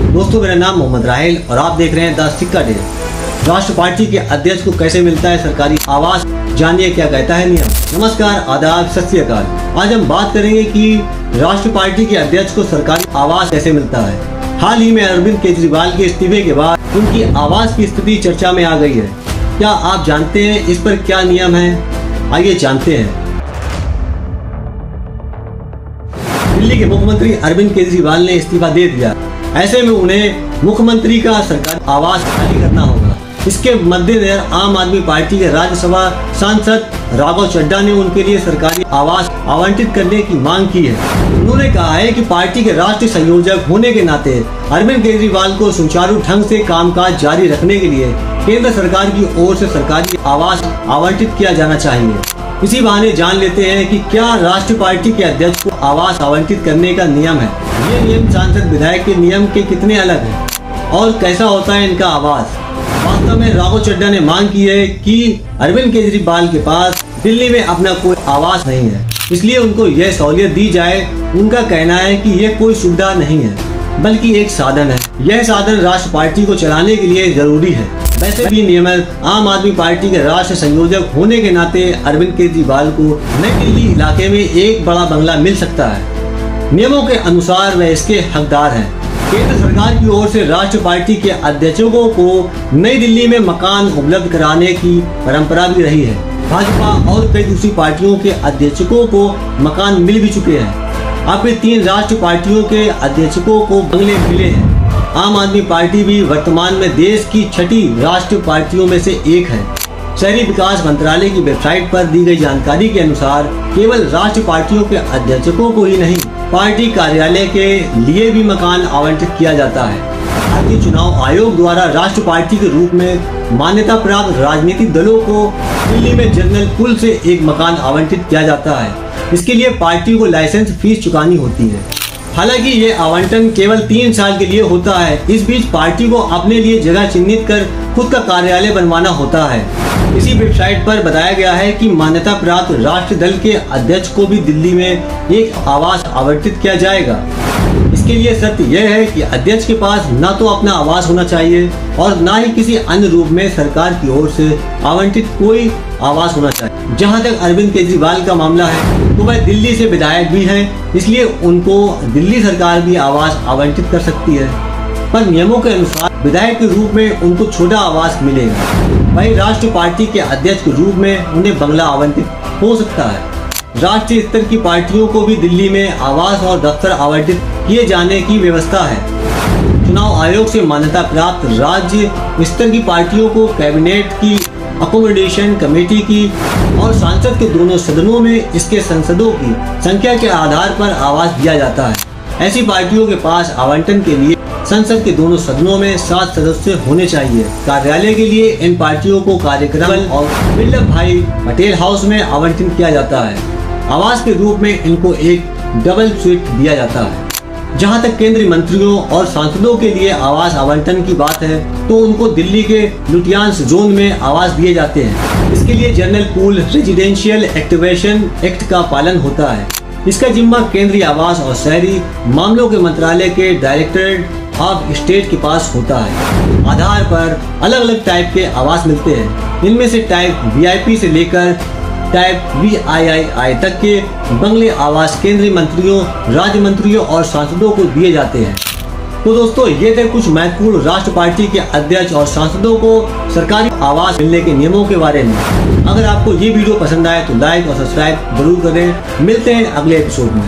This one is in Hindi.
दोस्तों, मेरा नाम मोहम्मद राहिल और आप देख रहे हैं द सिक्का डे। राष्ट्र पार्टी के अध्यक्ष को कैसे मिलता है सरकारी आवास, जानिए क्या कहता है नियम। नमस्कार, आदाब, सत श्री अकाल। आज हम बात करेंगे कि राष्ट्र पार्टी के अध्यक्ष को सरकारी आवास कैसे मिलता है। हाल ही में अरविंद केजरीवाल के इस्तीफे के बाद उनकी आवास की स्थिति चर्चा में आ गई है। क्या आप जानते हैं इस पर क्या नियम है? आइए जानते हैं। दिल्ली के मुख्यमंत्री अरविंद केजरीवाल ने इस्तीफा दे दिया। ऐसे में उन्हें मुख्यमंत्री का सरकारी आवास खाली करना होगा। इसके मद्देनजर आम आदमी पार्टी के राज्यसभा सांसद राघव चड्ढा ने उनके लिए सरकारी आवास आवंटित करने की मांग की है। उन्होंने कहा है कि पार्टी के राष्ट्रीय संयोजक होने के नाते अरविंद केजरीवाल को सुचारू ढंग से कामकाज जारी रखने के लिए केंद्र सरकार की ओर से सरकारी आवास आवंटित किया जाना चाहिए। इसी बहाने जान लेते हैं कि क्या राष्ट्रीय पार्टी के अध्यक्ष को आवास आवंटित करने का नियम है। ये नियम सांसद विधायक के नियम के कितने अलग हैं और कैसा होता है इनका आवास। वास्तव में राघव चड्ढा ने मांग की है कि अरविंद केजरीवाल के पास दिल्ली में अपना कोई आवास नहीं है, इसलिए उनको यह सहूलियत दी जाए। उनका कहना है कि यह कोई सुविधा नहीं है बल्कि एक साधन है। यह साधन राष्ट्र पार्टी को चलाने के लिए जरूरी है। वैसे भी नियमित आम आदमी पार्टी के राष्ट्रीय संयोजक होने के नाते अरविंद केजरीवाल को नई दिल्ली इलाके में एक बड़ा बंगला मिल सकता है। नियमों के अनुसार वह इसके हकदार हैं। केंद्र सरकार की ओर से राष्ट्रीय पार्टी के अध्यक्षों को नई दिल्ली में मकान उपलब्ध कराने की परंपरा भी रही है। भाजपा और कई दूसरी पार्टियों के अध्यक्षों को मकान मिल भी चुके हैं। अब 3 राष्ट्रीय पार्टियों के अध्यक्षों को बंगले मिले हैं। आम आदमी पार्टी भी वर्तमान में देश की 6ठी राष्ट्रीय पार्टियों में से एक है। शहरी विकास मंत्रालय की वेबसाइट पर दी गई जानकारी के अनुसार केवल राष्ट्रीय पार्टियों के अध्यक्षों को ही नहीं, पार्टी कार्यालय के लिए भी मकान आवंटित किया जाता है। भारतीय चुनाव आयोग द्वारा राष्ट्रीय पार्टी के रूप में मान्यता प्राप्त राजनीतिक दलों को दिल्ली में जनरल पुल से एक मकान आवंटित किया जाता है। इसके लिए पार्टी को लाइसेंस फीस चुकानी होती है। हालांकि ये आवंटन केवल 3 साल के लिए होता है। इस बीच पार्टी को अपने लिए जगह चिन्हित कर खुद का कार्यालय बनवाना होता है। इसी वेबसाइट पर बताया गया है कि मान्यता प्राप्त राष्ट्रीय दल के अध्यक्ष को भी दिल्ली में एक आवास आवंटित किया जाएगा। इसके लिए शर्त यह है कि अध्यक्ष के पास न तो अपना आवास होना चाहिए और न ही किसी अन्य रूप में सरकार की ओर से आवंटित कोई आवास होना चाहिए। जहां तक अरविंद केजरीवाल का मामला है तो वह दिल्ली से विधायक भी हैं, इसलिए उनको दिल्ली सरकार भी आवास आवंटित कर सकती है, पर नियमों के अनुसार विधायक के रूप में उनको छोटा आवास मिलेगा। वहीं राष्ट्रीय पार्टी के अध्यक्ष के रूप में उन्हें बंगला आवंटित हो सकता है। राष्ट्रीय स्तर की पार्टियों को भी दिल्ली में आवास और दफ्तर आवंटित किए जाने की व्यवस्था है। चुनाव आयोग से मान्यता प्राप्त राज्य स्तर की पार्टियों को कैबिनेट की अकोमोडेशन कमेटी की और संसद के दोनों सदनों में इसके सांसदों की संख्या के आधार पर आवास दिया जाता है। ऐसी पार्टियों के पास आवंटन के लिए संसद के दोनों सदनों में 7 सदस्य होने चाहिए। कार्यालय के लिए इन पार्टियों को कार्यक्रम और वल्लभ भाई पटेल हाउस में आवंटित किया जाता है। आवास के रूप में इनको एक डबल स्वीट दिया जाता है। जहां तक केंद्रीय मंत्रियों और सांसदों के लिए आवास आवंटन की बात है तो उनको दिल्ली के लुटियांस जोन में आवास दिए जाते हैं। इसके लिए general pool residential activation act का पालन होता है। इसका जिम्मा केंद्रीय आवास और शहरी मामलों के मंत्रालय के डायरेक्टरेट ऑफ स्टेट के पास होता है। आधार पर अलग अलग टाइप के आवास मिलते हैं। इनमें से टाइप VIP से लेकर टाइप VIII तक के बंगले आवास केंद्रीय मंत्रियों, राज्य मंत्रियों और सांसदों को दिए जाते हैं। तो दोस्तों, ये थे कुछ महत्वपूर्ण राष्ट्र पार्टी के अध्यक्ष और सांसदों को सरकारी आवास मिलने के नियमों के बारे में। अगर आपको ये वीडियो पसंद आए तो लाइक और सब्सक्राइब जरूर करें। मिलते हैं अगले एपिसोड में।